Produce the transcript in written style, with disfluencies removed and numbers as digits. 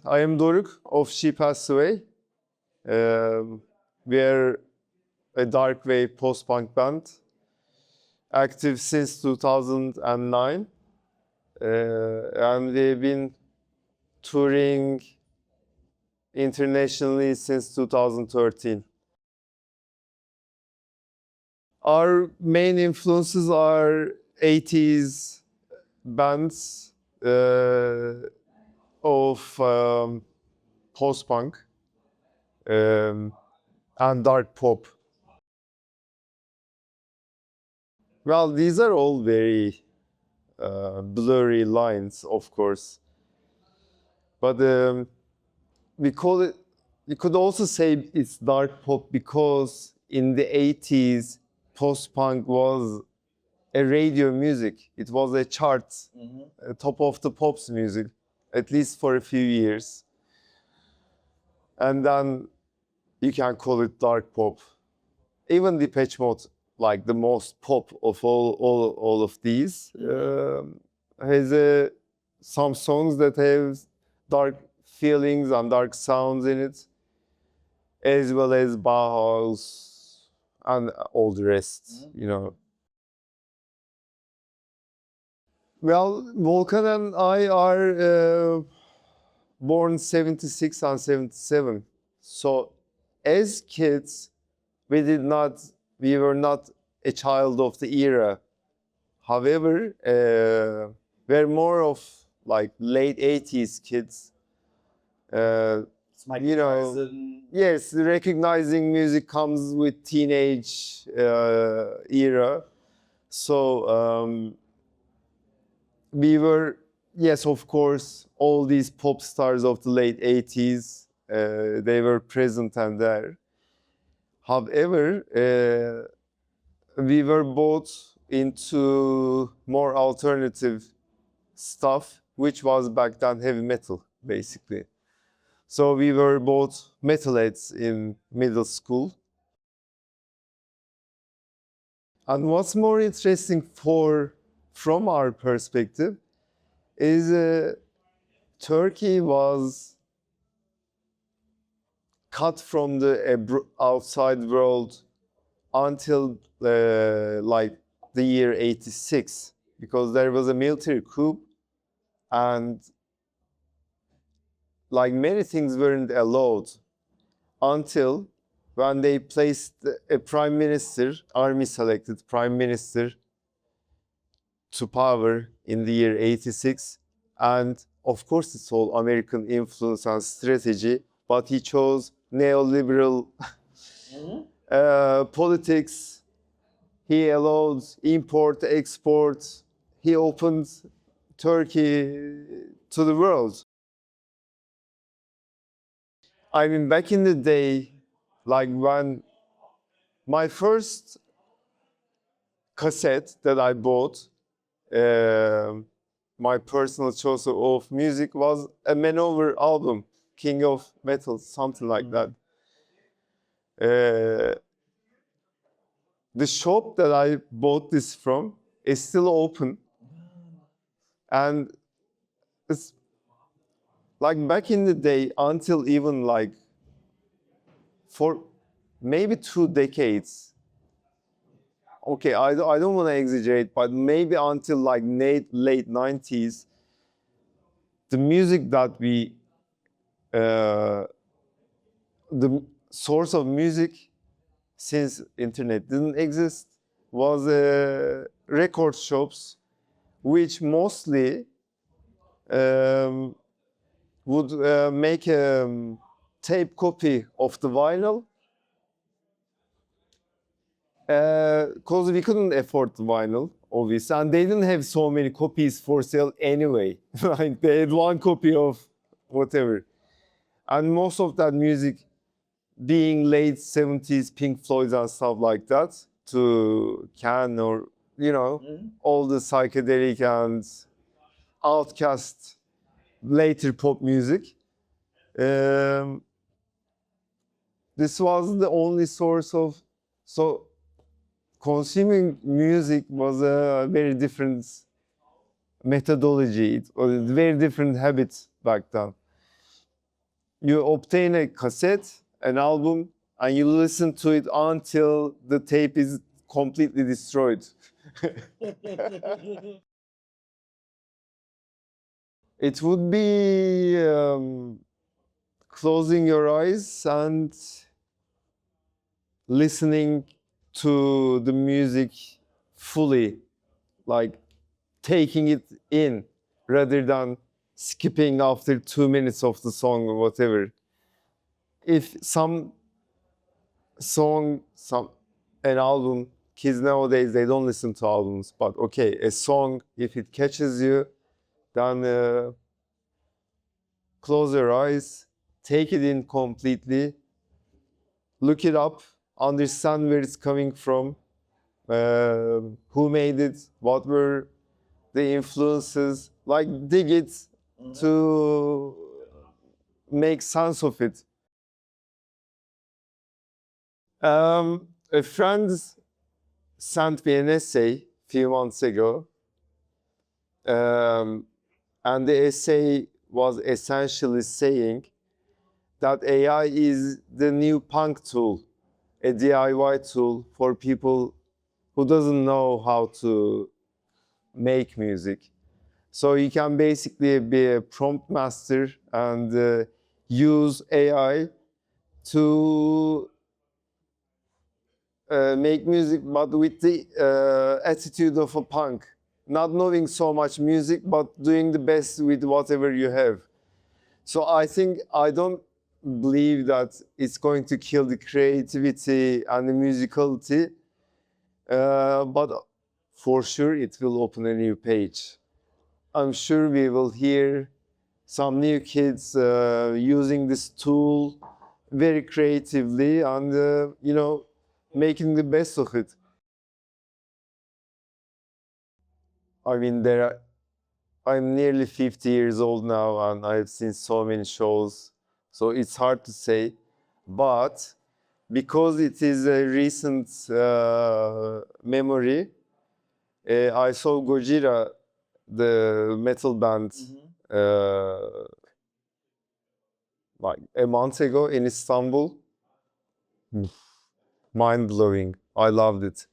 I am Doruk of She Passed Away. We are a dark wave post-punk band, active since 2009. And we've been touring internationally since 2013. Our main influences are 80s bands of post-punk and dark pop. Well, these are all very blurry lines, of course. But we call it, you could also say it's dark pop because in the 80s, post-punk was a radio music. It was a chart, a top of the pops music, at least for a few years. And then you can call it dark pop. Even Depeche Mode, like the most pop of all of these, has some songs that have dark feelings and dark sounds in it, as well as Bauhaus and all the rest, you know. Well, Volkan and I are born 76 and 77. So as kids, we were not a child of the era. However, we're more of like late 80s kids. You know, yes, recognizing music comes with teenage era. So we were, yes, of course, all these pop stars of the late 80s, they were present and there. However, we were both into more alternative stuff, which was back then heavy metal, basically. So we were both metalheads in middle school. And what's more interesting from our perspective is Turkey was cut from the outside world until like the year 86, because there was a military coup and like many things weren't allowed until when they placed a prime minister, army selected prime minister to power in the year 86. And of course it's all American influence and strategy, but he chose neoliberal politics. He allowed import, export. He opened Turkey to the world. I mean, back in the day, like when my first cassette that I bought, my personal choice of music was a Manowar album, King of Metal, something like that. The shop that I bought this from is still open. And it's like back in the day, until even like for maybe 2 decades. Okay, I don't want to exaggerate, but maybe until like late 90s, the music that the source of music, since internet didn't exist, was record shops, which mostly would make a tape copy of the vinyl, because we couldn't afford the vinyl, obviously, and they didn't have so many copies for sale anyway. Like they had 1 copy of whatever, and most of that music being late 70s Pink Floyd and stuff like that, to Can or, you know, all the psychedelic and outcast later pop music. This was the only source of, so consuming music was a very different methodology. It was a very different habit back then. You obtain a cassette, an album, and you listen to it until the tape is completely destroyed. It would be closing your eyes and listening to the music fully, like taking it in rather than skipping after 2 minutes of the song or whatever. If some song, an album, kids nowadays, they don't listen to albums, but okay, a song, if it catches you, then close your eyes, take it in completely, look it up, understand where it's coming from, who made it, what were the influences, like dig it to make sense of it. A friend sent me an essay a few months ago, and the essay was essentially saying that AI is the new punk tool, a DIY tool for people who doesn't know how to make music. So you can basically be a prompt master and use AI to make music, but with the attitude of a punk. Not knowing so much music, but doing the best with whatever you have. So I don't believe that it's going to kill the creativity and the musicality, but for sure it will open a new page. I'm sure we will hear some new kids using this tool very creatively and, making the best of it. I mean, I'm nearly 50 years old now and I've seen so many shows, so it's hard to say. But because it is a recent memory, I saw Gojira, the metal band, like a month ago in Istanbul. Mind blowing. I loved it.